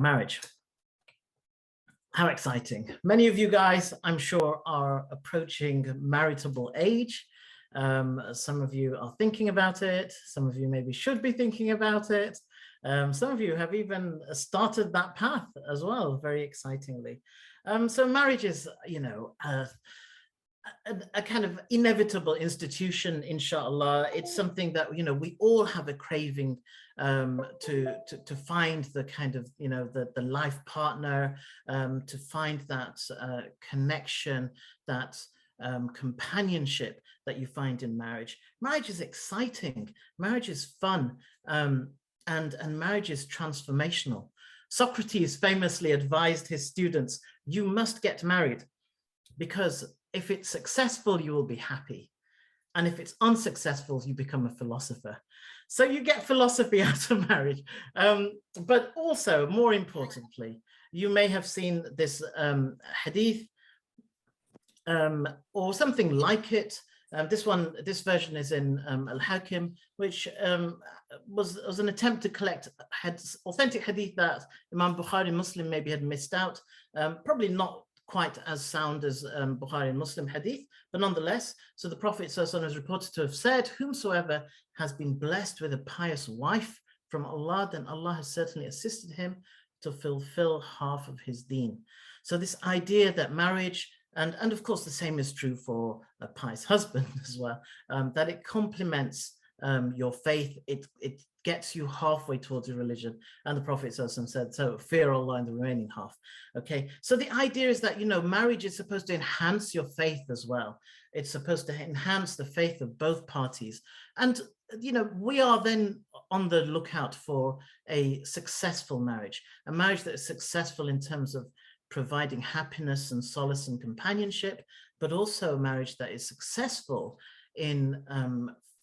Marriage. How exciting. Many of you guys, I'm sure, are approaching maritable age. Some of you are thinking about it. Some of you maybe should be thinking about it. Some of you have even started that path as well, very excitingly. So marriage is, you know, a kind of inevitable institution, inshallah. It's something that, you know, we all have a craving to find the kind of, you know, the life partner, to find that connection, that companionship that you find in marriage. Marriage is exciting. Marriage is fun. And marriage is transformational. Socrates famously advised his students, you must get married, because if it's successful, you will be happy. And if it's unsuccessful, you become a philosopher. So you get philosophy out of marriage. But also, more importantly, you may have seen this hadith or something like it. This version is in Al-Hakim, which was an attempt to collect authentic hadith that Imam Bukhari and Muslim maybe had missed out. Probably not quite as sound as Bukhari and Muslim hadith, but nonetheless. So the Prophet ﷺ is reported to have said, whomsoever has been blessed with a pious wife from Allah, then Allah has certainly assisted him to fulfill half of his deen. So this idea that marriage, and of course the same is true for a pious husband as well, that it complements your faith, it gets you halfway towards your religion. And the Prophet said, so fear Allah in the remaining half. Okay, so the idea is that, you know, marriage is supposed to enhance your faith as well. It's supposed to enhance the faith of both parties. And, you know, we are then on the lookout for a successful marriage, a marriage that is successful in terms of providing happiness and solace and companionship, but also a marriage that is successful in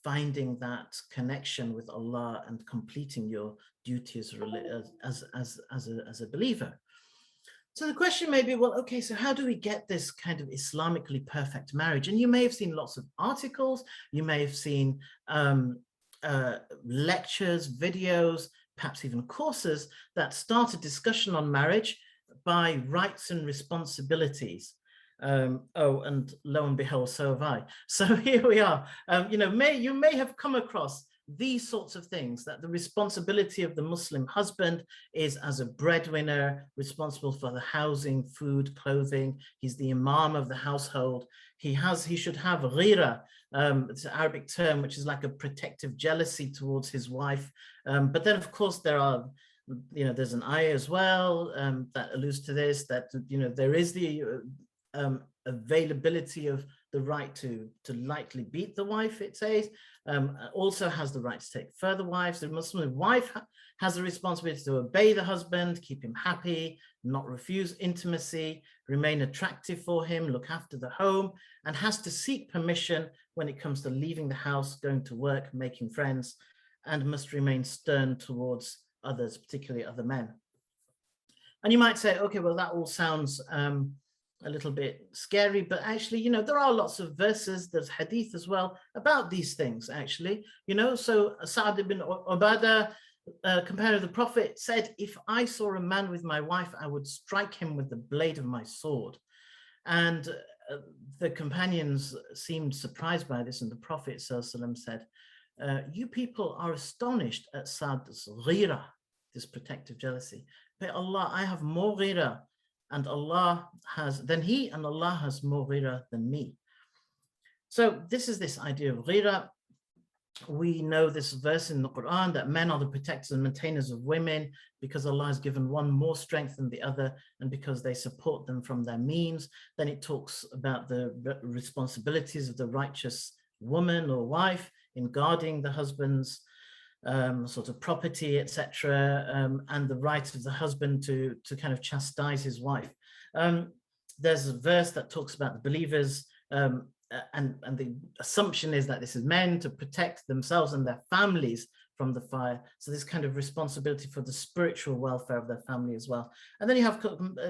finding that connection with Allah and completing your duty as a believer. So the question may be, well, okay, so how do we get this kind of Islamically perfect marriage? And you may have seen lots of articles, you may have seen lectures, videos, perhaps even courses that start a discussion on marriage by rights and responsibilities. Oh, and lo and behold, so have I. So here we are. You know, you may have come across these sorts of things, that the responsibility of the Muslim husband is as a breadwinner, responsible for the housing, food, clothing. He's the imam of the household. He should have ghira, it's an Arabic term, which is like a protective jealousy towards his wife. But then, of course, there are, you know, there's an ayah as well that alludes to this, that, you know, there is the availability of the right to lightly beat the wife, it says, also has the right to take further wives. The Muslim wife has the responsibility to obey the husband, keep him happy, not refuse intimacy, remain attractive for him, look after the home, and has to seek permission when it comes to leaving the house, going to work, making friends, and must remain stern towards others, particularly other men. And you might say, okay, well, that all sounds a little bit scary, but actually, you know, there are lots of verses, there's hadith as well about these things, actually, you know. So Sa'd ibn Ubadah, companion of the Prophet, said, if I saw a man with my wife, I would strike him with the blade of my sword. And the companions seemed surprised by this, and the Prophet ﷺ said, you people are astonished at Sa'd's ghira, this protective jealousy. By Allah, I have more ghira and Allah than he, and Allah has more ghira than me. So this is this idea of ghira. We know this verse in the Quran, that men are the protectors and maintainers of women because Allah has given one more strength than the other, and because they support them from their means. Then it talks about the responsibilities of the righteous woman or wife in guarding the husband's sort of property, etc., and the right of the husband to kind of chastise his wife. There's a verse that talks about the believers, and the assumption is that this is men to protect themselves and their families from the fire. So this kind of responsibility for the spiritual welfare of their family as well. And then you have,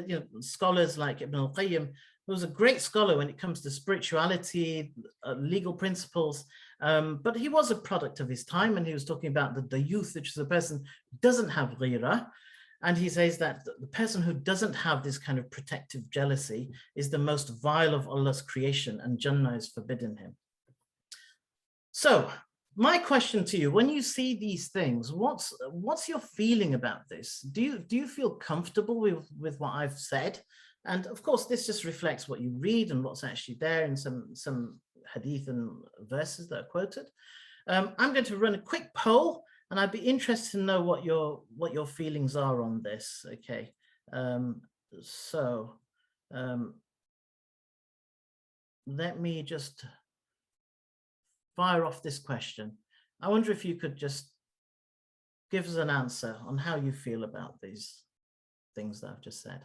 you know, scholars like Ibn al-Qayyim, who was a great scholar when it comes to spirituality, legal principles, but he was a product of his time, and he was talking about the youth, which is a person who doesn't have ghira, And he says that the person who doesn't have this kind of protective jealousy is the most vile of Allah's creation, and Jannah is forbidden him. So my question to you, when you see these things, what's your feeling about this? Do you feel comfortable with what I've said? And of course, this just reflects what you read and what's actually there in some hadith and verses that are quoted. I'm going to run a quick poll, and I'd be interested to know what your feelings are on this. Okay, let me just fire off this question. I wonder if you could just give us an answer on how you feel about these things that I've just said.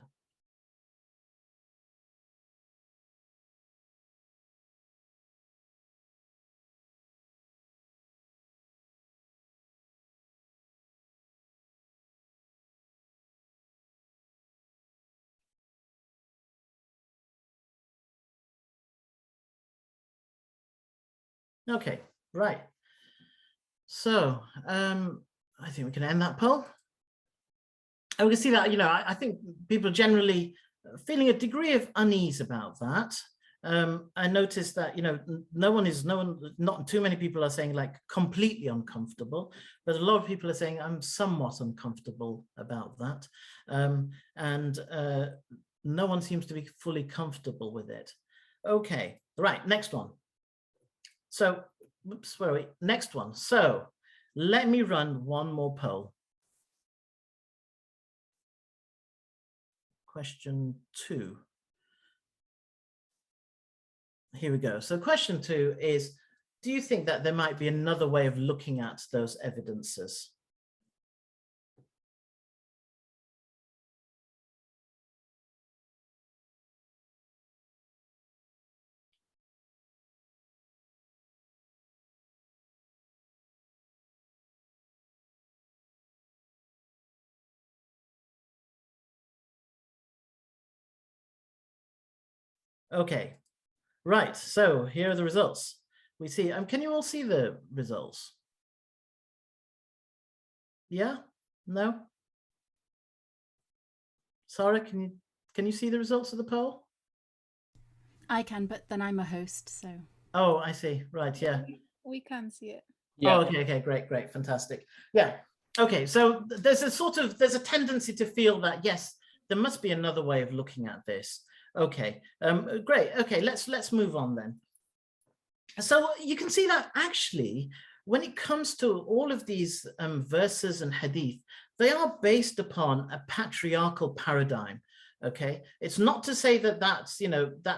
Okay, right. So I think we can end that poll. And we can see that, I think people generally feeling a degree of unease about that. I noticed that, not too many people are saying like completely uncomfortable, but a lot of people are saying I'm somewhat uncomfortable about that. No one seems to be fully comfortable with it. Okay, right, next one. So, oops, where are we? Next one. So let me run one more poll. Question 2. Here we go. So question 2 is, do you think that there might be another way of looking at those evidences? Okay, right. So here are the results. We see, can you all see the results? Yeah? No? Sara, can you see the results of the poll? I can, but then I'm a host, so. Oh, I see. Right, yeah. We can see it. Yeah. Oh, okay, great, fantastic. Yeah. Okay, so there's a tendency to feel that, yes, there must be another way of looking at this. Okay, great. Okay, let's move on then. So you can see that actually, when it comes to all of these verses and hadith, they are based upon a patriarchal paradigm. Okay, it's not to say that that's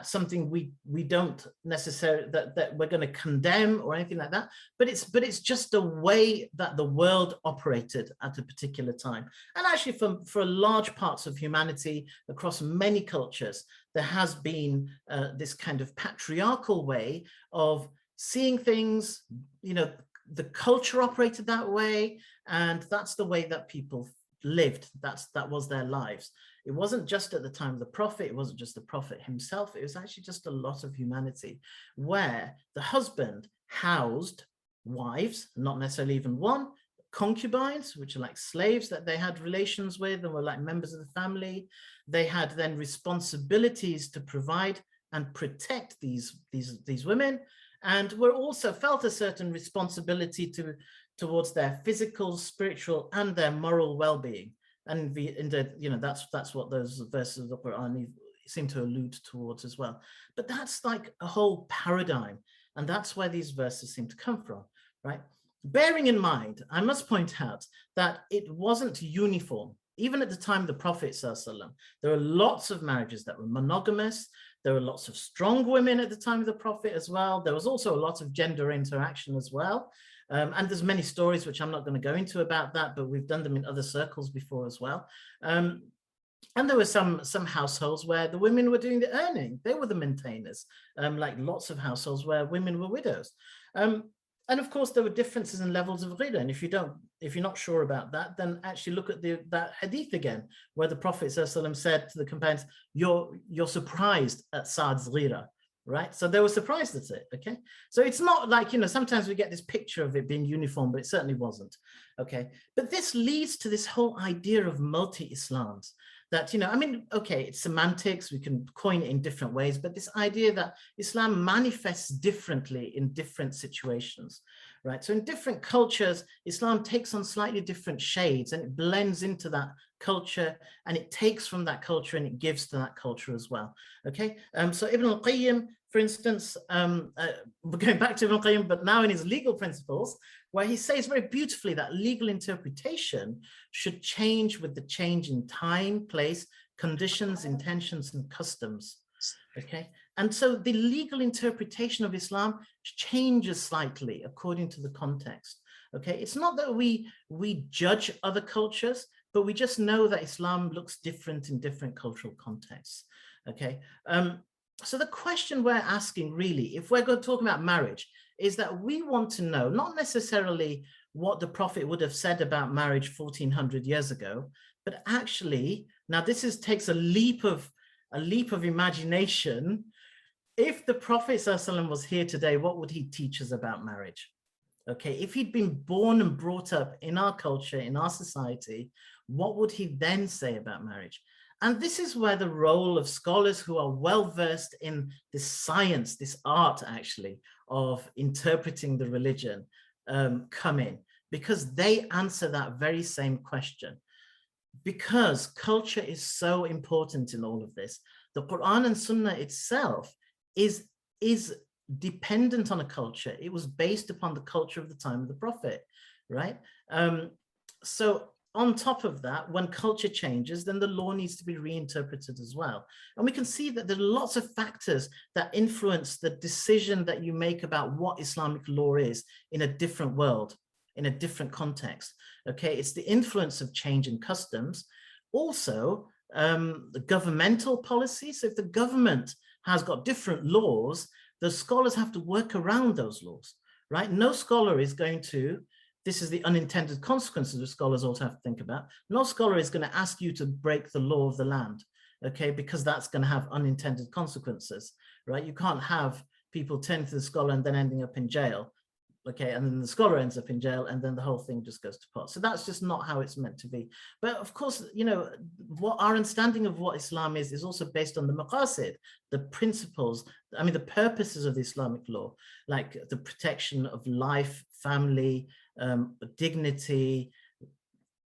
something we don't necessarily that we're going to condemn or anything like that, but it's just the way that the world operated at a particular time. And actually for large parts of humanity across many cultures, there has been this kind of patriarchal way of seeing things. The culture operated that way, and that's the way that people lived. That was their lives. It wasn't just at the time of the Prophet, it wasn't just the Prophet himself, it was actually just a lot of humanity, where the husband housed wives, not necessarily even one, concubines, which are like slaves that they had relations with and were like members of the family. They had then responsibilities to provide and protect these women, and were also felt a certain responsibility towards their physical, spiritual, and their moral well-being. And that's what those verses of the Quran seem to allude towards as well. But that's like a whole paradigm, and that's where these verses seem to come from, right? Bearing in mind, I must point out that it wasn't uniform. Even at the time of the Prophet ﷺ, there were lots of marriages that were monogamous. There were lots of strong women at the time of the Prophet as well. There was also a lot of gender interaction as well. And there's many stories which I'm not going to go into about that, but we've done them in other circles before as well. And there were some households where the women were doing the earning. They were the maintainers, like lots of households where women were widows. And of course, there were differences in levels of ghira. And if you're not sure about that, then actually look at that hadith again, where the Prophet ﷺ said to the companions, you're surprised at Sa'd's ghira. right? So they were surprised at it, okay? So it's not like, sometimes we get this picture of it being uniform, but it certainly wasn't, okay? But this leads to this whole idea of multi-Islams that, okay, it's semantics, we can coin it in different ways, but this idea that Islam manifests differently in different situations, right? So in different cultures, Islam takes on slightly different shades and it blends into that culture, and it takes from that culture and it gives to that culture as well. Okay, so Ibn al-Qayyim, for instance, we're going back to Ibn al-Qayyim, but now in his legal principles, where he says very beautifully that legal interpretation should change with the change in time, place, conditions, intentions, and customs. Okay, and so the legal interpretation of Islam changes slightly according to the context. Okay, it's not that we judge other cultures, but we just know that Islam looks different in different cultural contexts. Okay, so the question we're asking really, if we're going to talk about marriage, is that we want to know not necessarily what the Prophet would have said about marriage 1400 years ago, but actually, now this takes a leap of imagination. If the Prophet ﷺ was here today, what would he teach us about marriage? Okay, if he'd been born and brought up in our culture, in our society, what would he then say about marriage? And this is where the role of scholars who are well-versed in this science, this art actually, of interpreting the religion come in, because they answer that very same question. Because culture is so important in all of this. The Quran and Sunnah itself is dependent on a culture. It was based upon the culture of the time of the Prophet, right? So on top of that, when culture changes, then the law needs to be reinterpreted as well. And we can see that there are lots of factors that influence the decision that you make about what Islamic law is in a different world, in a different context. Okay, it's the influence of change in customs. Also, the governmental policy. So if the government has got different laws, the scholars have to work around those laws, right? No scholar is going to, this is the unintended consequences that scholars also have to think about. No scholar is going to ask you to break the law of the land, okay? Because that's going to have unintended consequences, right? You can't have people turn to the scholar and then ending up in jail, okay? And then the scholar ends up in jail and then the whole thing just goes to pot. So that's just not how it's meant to be. But of course, what our understanding of what Islam is also based on the maqasid, the principles, the purposes of the Islamic law, like the protection of life, family, dignity,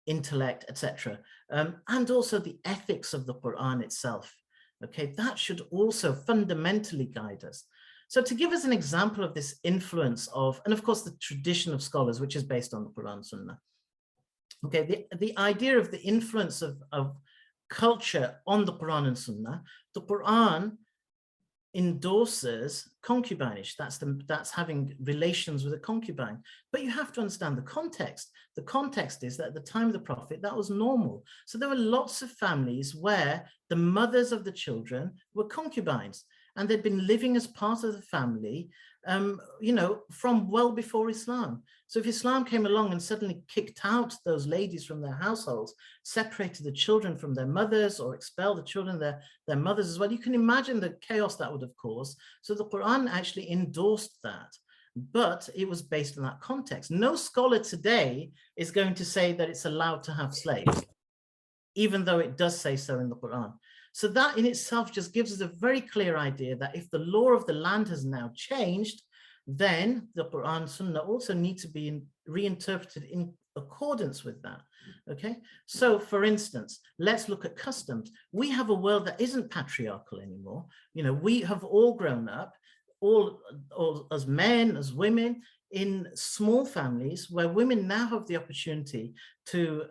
intellect, etc. And also the ethics of the Quran itself. Okay, that should also fundamentally guide us. So to give us an example of this influence of, and of course the tradition of scholars, which is based on the Quran Sunnah. Okay, the idea of the influence of culture on the Quran and Sunnah, the Quran endorses concubinage. That's having relations with a concubine. But you have to understand the context. The context is that at the time of the Prophet, that was normal. So there were lots of families where the mothers of the children were concubines, and they'd been living as part of the family, from well before Islam. So if Islam came along and suddenly kicked out those ladies from their households, separated the children from their mothers, or expelled the children their mothers as well, you can imagine the chaos that would have caused. So the Quran actually endorsed that, but it was based on that context. No scholar today is going to say that it's allowed to have slaves, even though it does say so in the Quran. So that in itself just gives us a very clear idea that if the law of the land has now changed, then the Quran and Sunnah also need to be reinterpreted in accordance with that. Okay, so for instance, let's look at customs. We have a world that isn't patriarchal anymore. We have all grown up, all as men, as women, in small families where women now have the opportunity to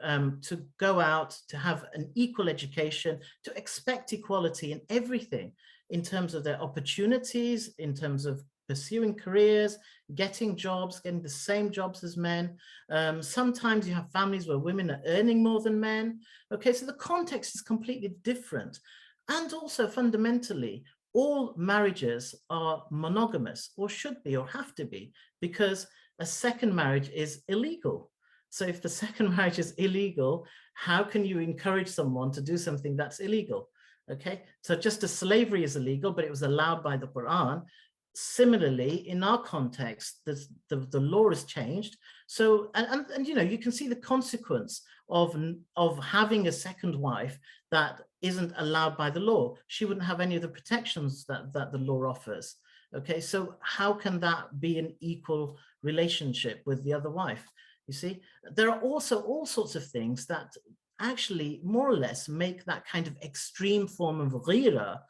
go out, to have an equal education, to expect equality in everything, in terms of their opportunities, in terms of pursuing careers, getting jobs, getting the same jobs as men. Sometimes you have families where women are earning more than men. Okay, so the context is completely different. And also fundamentally, all marriages are monogamous, or should be, or have to be, because a second marriage is illegal. So if the second marriage is illegal, how can you encourage someone to do something that's illegal? Okay, so just as slavery is illegal, but it was allowed by the Quran, similarly, in our context, the law has changed. So, and you know, you can see the consequence of having a second wife that isn't allowed by the law. She wouldn't have any of the protections that the law offers. Okay, so how can that be an equal relationship with the other wife? You see, there are also all sorts of things that actually more or less make that kind of extreme form of ghira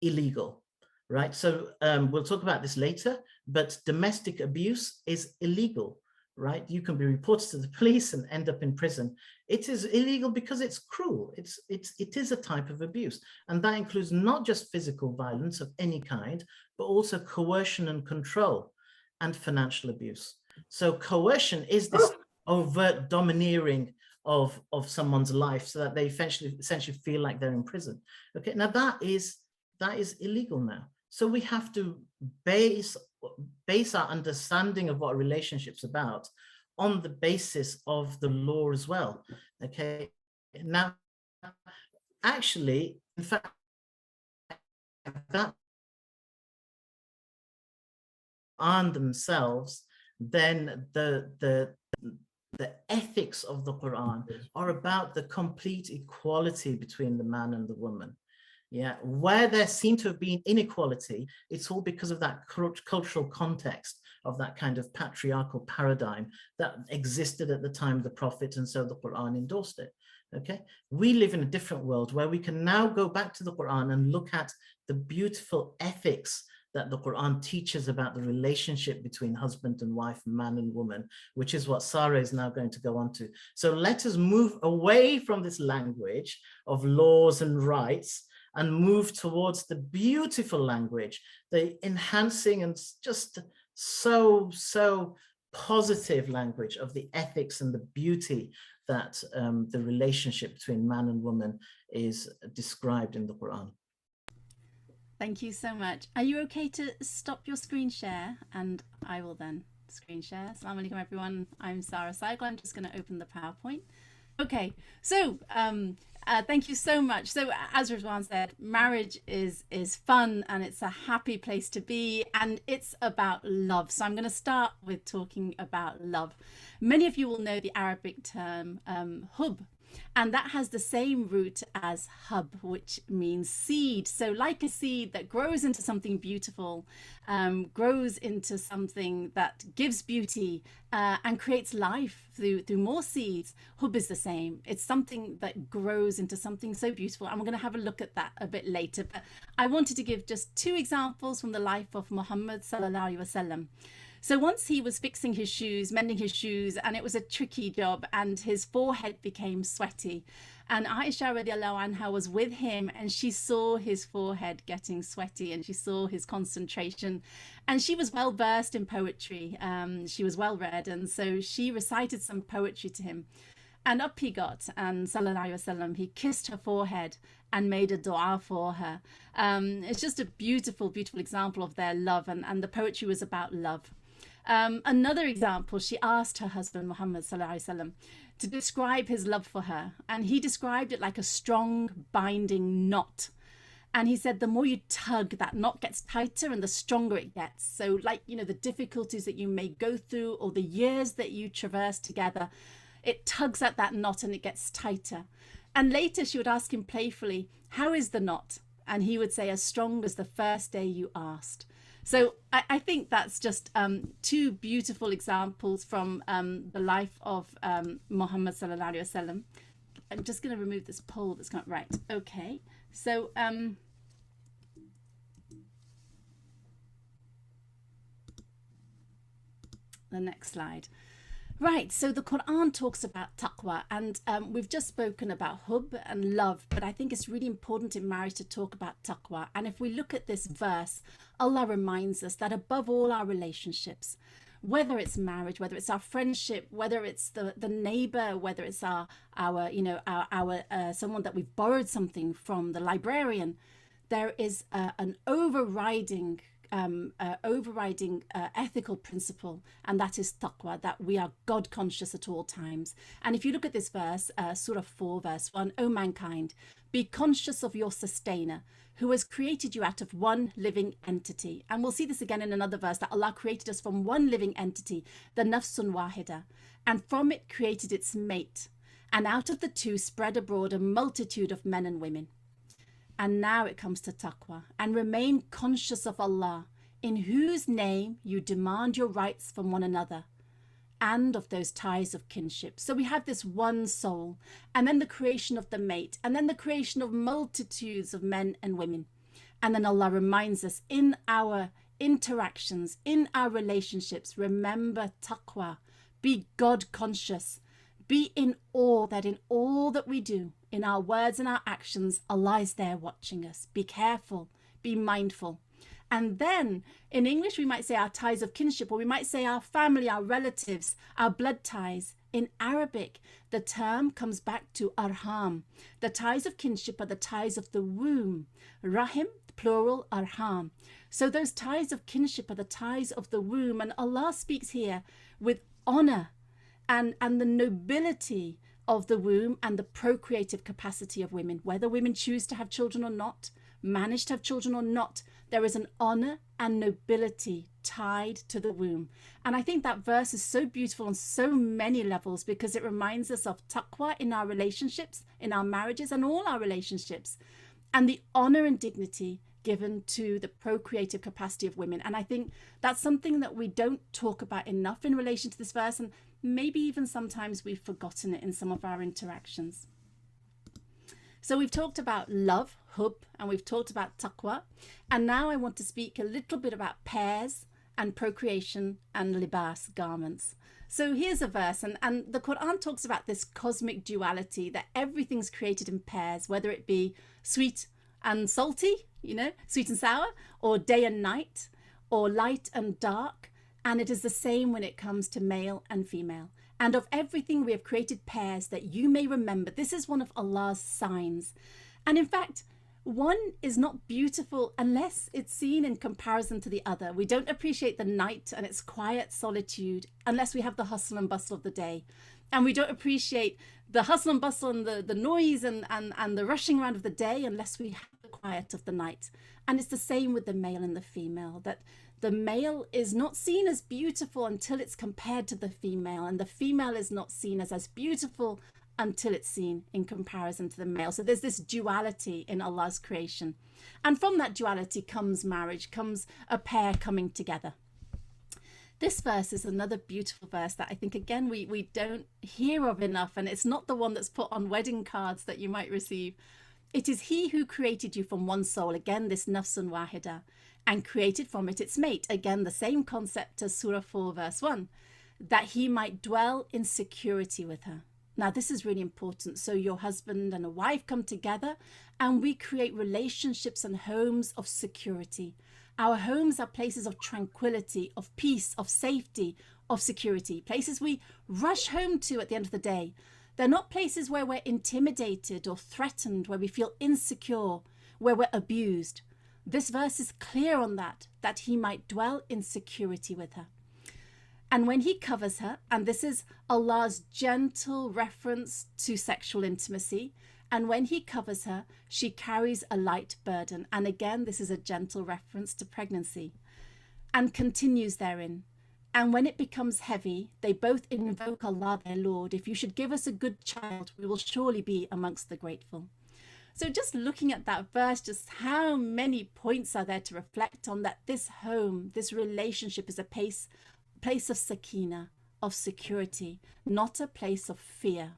illegal, right? So we'll talk about this later, but domestic abuse is illegal, right? You can be reported to the police and end up in prison. It is illegal because it's cruel. It is a type of abuse. And that includes not just physical violence of any kind, but also coercion and control and financial abuse. So coercion is this overt domineering of someone's life so that they essentially feel like they're in prison. Okay, now that is illegal now. So we have to base our understanding of what a relationship's about on the basis of the law as well. Okay, now actually, in fact, that on themselves, then the ethics of the Quran are about the complete equality between the man and the woman. Yeah, where there seemed to have been inequality, it's all because of that cultural context of that kind of patriarchal paradigm that existed at the time of the Prophet, and so the Quran endorsed it. Okay, we live in a different world where we can now go back to the Quran and look at the beautiful ethics that the Quran teaches about the relationship between husband and wife, man and woman, which is what Sara is now going to go on to. So let us move away from this language of laws and rights and move towards the beautiful language, the enhancing and just so positive language of the ethics and the beauty that the relationship between man and woman is described in the Quran. Thank you so much. Are you okay to stop your screen share? And I will then screen share. Assalamu alaikum everyone. I'm Sara Saigol. I'm just going to open the PowerPoint. Okay, so thank you so much. So as Rizwan said, marriage is fun and it's a happy place to be, and it's about love. So I'm going to start with talking about love. Many of you will know the Arabic term hub, and that has the same root as hub, which means seed. So like a seed that grows into something beautiful, grows into something that gives beauty and creates life through more seeds, hub is the same. It's something that grows into something so beautiful, and we're going to have a look at that a bit later. But I wanted to give just two examples from the life of Muhammad sallallahu alaihi wasallam. So once he was fixing his shoes, mending his shoes, and it was a tricky job, and his forehead became sweaty. And Aisha radiallahu anha was with him, and she saw his forehead getting sweaty, and she saw his concentration. And she was well versed in poetry. She was well read, and so she recited some poetry to him. And up he got, and sallallahu alaihi wasallam, he kissed her forehead and made a dua for her. It's just a beautiful, beautiful example of their love, and the poetry was about love. Another example, she asked her husband Muhammad sallallahu alaihi wasallam to describe his love for her, and he described it like a strong binding knot. And he said the more you tug, that knot gets tighter and the stronger it gets. So like, you know, the difficulties that you may go through or the years that you traverse together, it tugs at that knot and it gets tighter. And later she would ask him playfully, how is the knot? And he would say, as strong as the first day you asked. So I think that's just two beautiful examples from the life of Muhammad sallallahu alaihi wasallam. I'm just going to remove this poll that's not right. Okay, so the next slide. Right, so the Quran talks about taqwa, and we've just spoken about hub and love, but I think it's really important in marriage to talk about taqwa. And if we look at this verse, Allah reminds us that above all our relationships, whether it's marriage, whether it's our friendship, whether it's the neighbor, whether it's our someone that we've borrowed something from, the librarian, there is an overriding overriding ethical principle, and that is taqwa, that we are God conscious at all times. And if you look at this verse, Surah 4, verse 1, O mankind, be conscious of your sustainer, who has created you out of one living entity. And we'll see this again in another verse, that Allah created us from one living entity, the nafsun wahida, and from it created its mate. And out of the two spread abroad a multitude of men and women. And now it comes to taqwa, and remain conscious of Allah, in whose name you demand your rights from one another, and of those ties of kinship. So we have this one soul, and then the creation of the mate, and then the creation of multitudes of men and women. And then Allah reminds us in our interactions, in our relationships, remember taqwa, be God conscious, be in awe that in all that we do, in our words and our actions, Allah is there watching us. Be careful, be mindful. And then in English, we might say our ties of kinship, or we might say our family, our relatives, our blood ties. In Arabic, the term comes back to arham. The ties of kinship are the ties of the womb. Rahim, plural, arham. So those ties of kinship are the ties of the womb. And Allah speaks here with honor and the nobility of the womb and the procreative capacity of women. Whether women choose to have children or not, manage to have children or not, there is an honor and nobility tied to the womb. And I think that verse is so beautiful on so many levels, because it reminds us of taqwa in our relationships, in our marriages and all our relationships, and the honor and dignity given to the procreative capacity of women. And I think that's something that we don't talk about enough in relation to this verse, and maybe even sometimes we've forgotten it in some of our interactions. So we've talked about love, hub, and we've talked about taqwa. And now I want to speak a little bit about pairs and procreation and libas, garments. So here's a verse, and the Quran talks about this cosmic duality, that everything's created in pairs, whether it be sweet and salty, sweet and sour, or day and night, or light and dark. And it is the same when it comes to male and female. And of everything we have created pairs, that you may remember. This is one of Allah's signs. And in fact, one is not beautiful unless it's seen in comparison to the other. We don't appreciate the night and its quiet solitude unless we have the hustle and bustle of the day. And we don't appreciate the hustle and bustle and the noise and the rushing around of the day unless we have the quiet of the night. And it's the same with the male and the female, that the male is not seen as beautiful until it's compared to the female, and the female is not seen as beautiful until it's seen in comparison to the male. So there's this duality in Allah's creation. And from that duality comes marriage, comes a pair coming together. This verse is another beautiful verse that I think, again, we don't hear of enough, and it's not the one that's put on wedding cards that you might receive. It is He who created you from one soul, again, this nafsun wahida, and created from it its mate, again, the same concept as Surah 4, verse 1, that He might dwell in security with her. Now, this is really important. So your husband and a wife come together, and we create relationships and homes of security. Our homes are places of tranquility, of peace, of safety, of security, places we rush home to at the end of the day. They're not places where we're intimidated or threatened, where we feel insecure, where we're abused. This verse is clear on that He might dwell in security with her. And when He covers her, and this is Allah's gentle reference to sexual intimacy, and when He covers her, she carries a light burden. And again, this is a gentle reference to pregnancy, and continues therein. And when it becomes heavy, they both invoke Allah, their Lord. If you should give us a good child, we will surely be amongst the grateful. So just looking at that verse, just how many points are there to reflect on, that this home, this relationship is a place of sakina, of security, not a place of fear.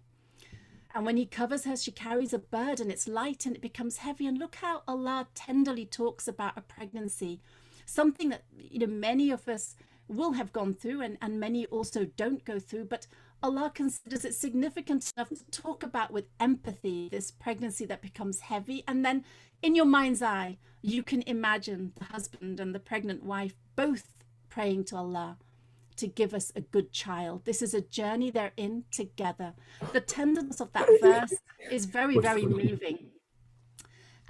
And when He covers her, she carries a burden. It's light and it becomes heavy. And look how Allah tenderly talks about a pregnancy, something that many of us will have gone through, and many also don't go through, but Allah considers it significant enough to talk about with empathy this pregnancy that becomes heavy. And then in your mind's eye, you can imagine the husband and the pregnant wife both praying to Allah to give us a good child. This is a journey they're in together. The tenderness of that verse is very, very moving.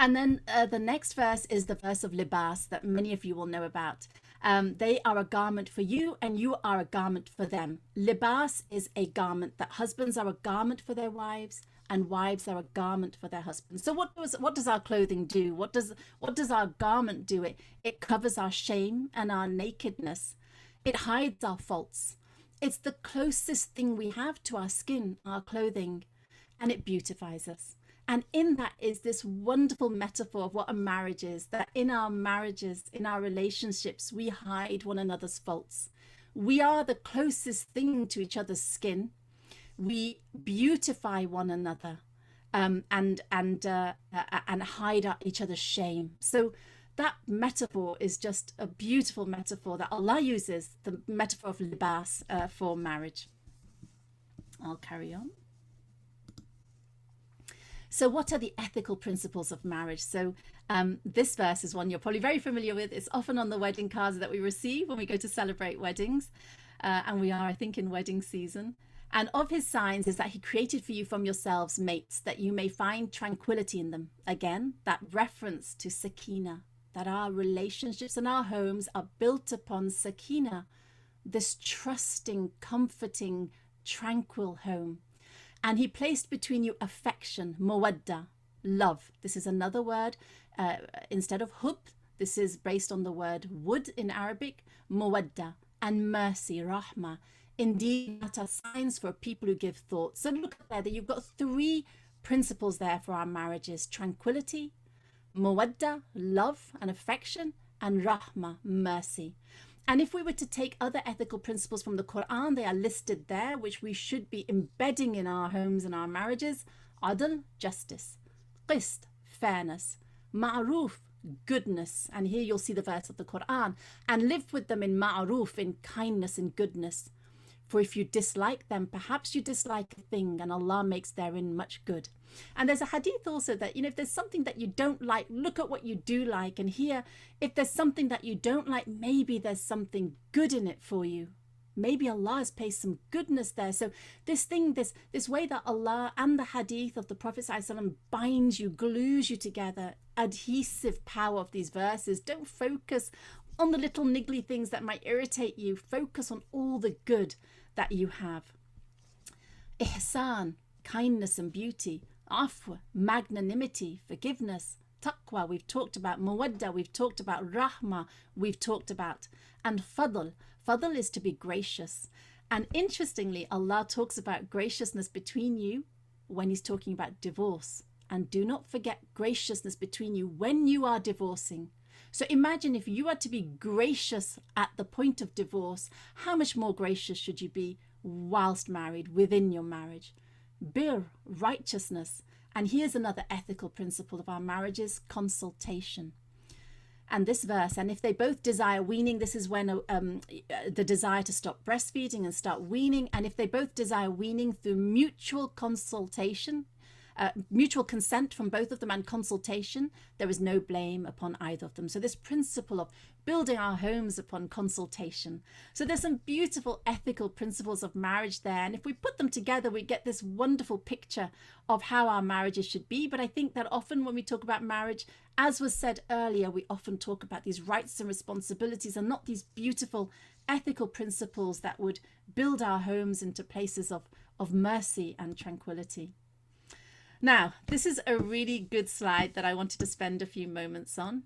And then the next verse is the verse of libas that many of you will know about. They are a garment for you and you are a garment for them. Libas is a garment, that husbands are a garment for their wives and wives are a garment for their husbands. So what does our clothing do? What does our garment do? It covers our shame and our nakedness. It hides our faults. It's the closest thing we have to our skin, our clothing, and it beautifies us. And in that is this wonderful metaphor of what a marriage is, that in our marriages, in our relationships, we hide one another's faults. We are the closest thing to each other's skin. We beautify one another and hide each other's shame. So that metaphor is just a beautiful metaphor that Allah uses, the metaphor of libas for marriage. I'll carry on. So what are the ethical principles of marriage? So this verse is one you're probably very familiar with. It's often on the wedding cards that we receive when we go to celebrate weddings. And we are, I think, in wedding season. And of his signs is that he created for you from yourselves mates, that you may find tranquility in them. Again, that reference to sakina, that our relationships and our homes are built upon sakina, this trusting, comforting, tranquil home. And he placed between you affection, mawadda, love. This is another word. Instead of hub, this is based on the word wood in Arabic, mawadda, and mercy, rahmah. Indeed, that are signs for people who give thought. So look at there that you've got three principles there for our marriages: tranquility, mawadda, love and affection, and rahmah, mercy. And if we were to take other ethical principles from the Quran, they are listed there, which we should be embedding in our homes and our marriages. Adl, justice. Qist, fairness. Ma'ruf, goodness. And here you'll see the verse of the Quran. And live with them in ma'ruf, in kindness and goodness. For if you dislike them, perhaps you dislike a thing, and Allah makes therein much good. And there's a hadith also that, if there's something that you don't like, look at what you do like. And here, if there's something that you don't like, maybe there's something good in it for you. Maybe Allah has placed some goodness there. So this way that Allah and the hadith of the Prophet ﷺ binds you, glues you together, adhesive power of these verses. Don't focus on the little niggly things that might irritate you. Focus on all the good that you have. Ihsan, kindness and beauty. Afwa, magnanimity, forgiveness. Taqwa, we've talked about. Mawadda, we've talked about. Rahmah, we've talked about. And fadl. Fadl is to be gracious. And interestingly, Allah talks about graciousness between you when he's talking about divorce. And do not forget graciousness between you when you are divorcing. So imagine if you are to be gracious at the point of divorce, how much more gracious should you be whilst married, within your marriage? Bir, righteousness. And here's another ethical principle of our marriages: consultation. And this verse, and if they both desire weaning, this is when the desire to stop breastfeeding and start weaning. And if they both desire weaning through mutual consultation, mutual consent from both of them and consultation, there is no blame upon either of them. So this principle of building our homes upon consultation. So there's some beautiful ethical principles of marriage there. And if we put them together, we get this wonderful picture of how our marriages should be. But I think that often when we talk about marriage, as was said earlier, we often talk about these rights and responsibilities and not these beautiful ethical principles that would build our homes into places of mercy and tranquility. Now, this is a really good slide that I wanted to spend a few moments on.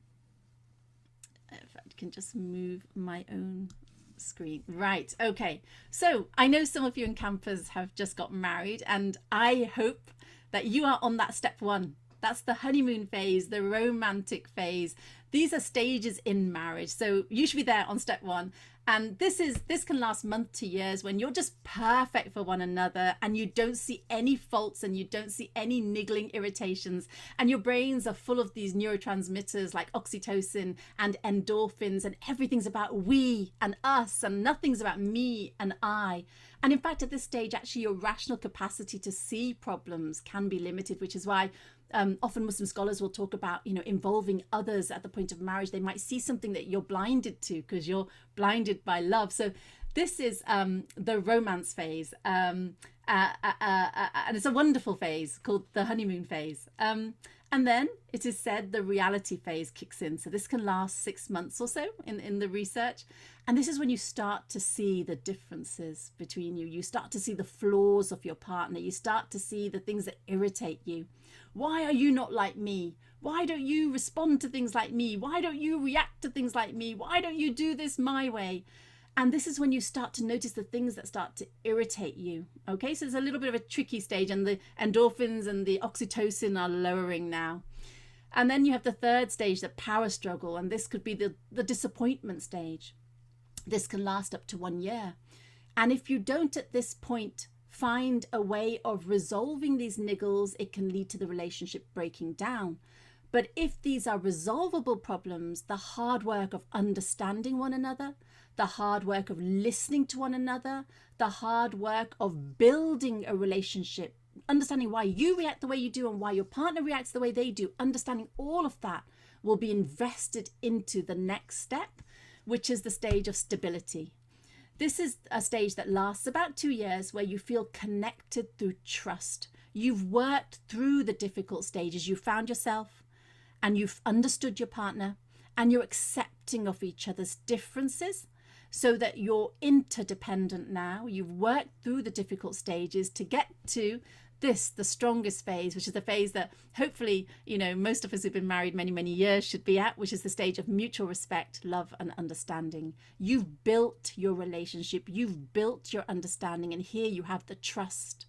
If I can just move my own screen. Right, okay. So I know some of you in campus have just got married, and I hope that you are on that step one. That's the honeymoon phase, the romantic phase. These are stages in marriage. So you should be there on step one. And this can last months to years when you're just perfect for one another and you don't see any faults and you don't see any niggling irritations, and your brains are full of these neurotransmitters like oxytocin and endorphins, and everything's about we and us and nothing's about me and I. And in fact, at this stage, actually your rational capacity to see problems can be limited, which is why often Muslim scholars will talk about, involving others at the point of marriage. They might see something that you're blinded to because you're blinded by love. So This is the romance phase, and it's a wonderful phase called the honeymoon phase. And then it is said the reality phase kicks in. So this can last 6 months or so in the research. And this is when you start to see the differences between you. You start to see the flaws of your partner. You start to see the things that irritate you. Why are you not like me? Why don't you respond to things like me? Why don't you react to things like me? Why don't you do this my way? And this is when you start to notice the things that start to irritate you. Okay, so it's a little bit of a tricky stage, and the endorphins and the oxytocin are lowering now. And then you have the third stage, the power struggle, and this could be the disappointment stage. This can last up to 1 year. And if you don't at this point find a way of resolving these niggles, it can lead to the relationship breaking down. But if these are resolvable problems, the hard work of understanding one another, the hard work of listening to one another, the hard work of building a relationship, understanding why you react the way you do and why your partner reacts the way they do, understanding all of that will be invested into the next step, which is the stage of stability. This is a stage that lasts about 2 years, where you feel connected through trust. You've worked through the difficult stages. You found yourself and you've understood your partner, and you're accepting of each other's differences, so that you're interdependent now. You've worked through the difficult stages to get to this, the strongest phase, which is the phase that hopefully, you know, most of us who've been married many, many years should be at, which is the stage of mutual respect, love, and understanding. You've built your relationship, you've built your understanding, and here you have the trust.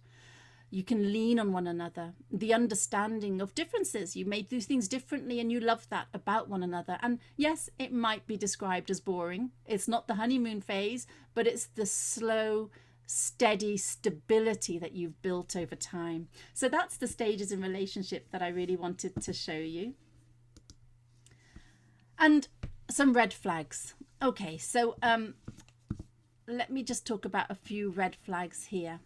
You can lean on one another, the understanding of differences. You may do things differently and you love that about one another. And yes, it might be described as boring. It's not the honeymoon phase, but it's the slow, steady stability that you've built over time. So that's the stages in relationship that I really wanted to show you. And some red flags. Okay, so let me just talk about a few red flags here.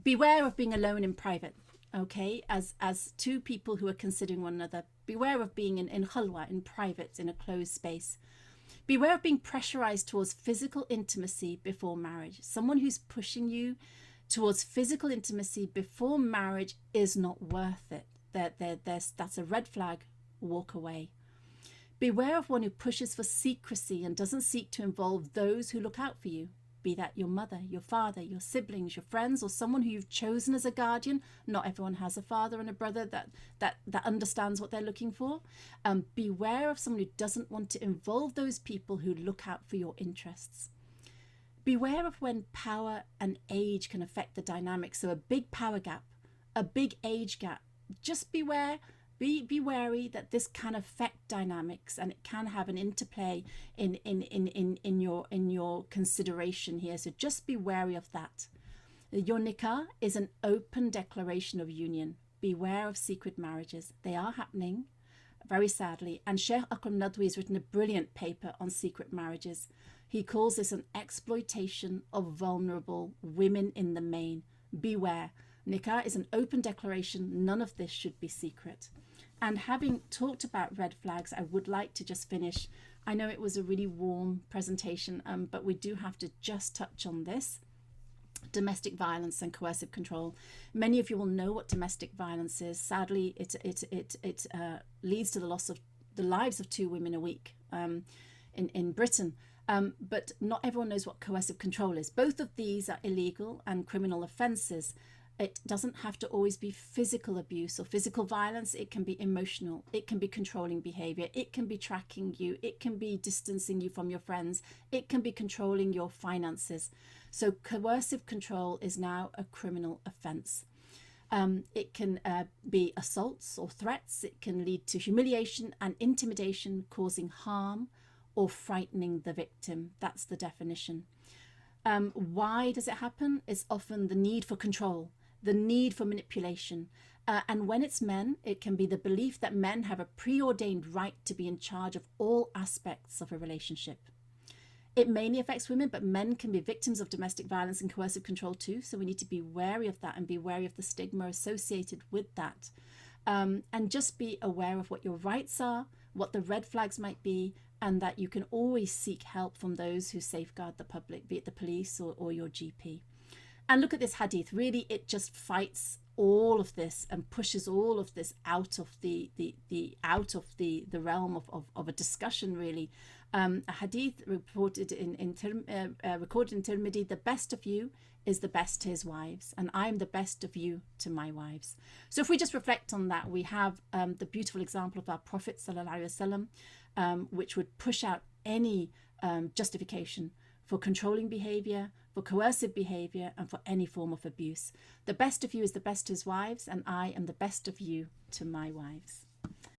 Beware of being alone in private, okay? As two people who are considering one another, beware of being in khalwa, in private, in a closed space. Beware of being pressurized towards physical intimacy before marriage. Someone who's pushing you towards physical intimacy before marriage is not worth it. That's a red flag. Walk away. Beware of one who pushes for secrecy and doesn't seek to involve those who look out for you. Be that your mother, your father, your siblings, your friends, or someone who you've chosen as a guardian. Not everyone has a father and a brother that understands what they're looking for. Beware of someone who doesn't want to involve those people who look out for your interests. Beware of when power and age can affect the dynamics. So a big power gap, a big age gap. Just beware. Be wary that this can affect dynamics, and it can have an interplay in your consideration here. So just be wary of that. Your nikah is an open declaration of union. Beware of secret marriages. They are happening, very sadly. And Sheikh Akram Nadwi has written a brilliant paper on secret marriages. He calls this an exploitation of vulnerable women in the main. Beware. Nikah is an open declaration. None of this should be secret. And having talked about red flags, I would like to just finish. I know it was a really warm presentation, but we do have to just touch on this. Domestic violence and coercive control. Many of you will know what domestic violence is. Sadly, it leads to the loss of the lives of 2 women a week in Britain. But not everyone knows what coercive control is. Both of these are illegal and criminal offences. It doesn't have to always be physical abuse or physical violence. It can be emotional. It can be controlling behavior. It can be tracking you. It can be distancing you from your friends. It can be controlling your finances. So coercive control is now a criminal offence. It can be assaults or threats. It can lead to humiliation and intimidation, causing harm or frightening the victim. That's the definition. Why does it happen? It's often the need for control, the need for manipulation. And when it's men, it can be the belief that men have a preordained right to be in charge of all aspects of a relationship. It mainly affects women, but men can be victims of domestic violence and coercive control too. So we need to be wary of that and be wary of the stigma associated with that. And just be aware of what your rights are, what the red flags might be, and that you can always seek help from those who safeguard the public, be it the police or your GP. And look at this hadith. Really, it just fights all of this and pushes all of this out of the realm of a discussion, really. A hadith reported recorded in Tirmidhi: the best of you is the best to his wives, and I am the best of you to my wives. So if we just reflect on that, we have the beautiful example of our Prophet sallallahu alaihi wasallam, which would push out any justification for controlling behavior, for coercive behavior, and for any form of abuse. The best of you is the best to his wives, and I am the best of you to my wives.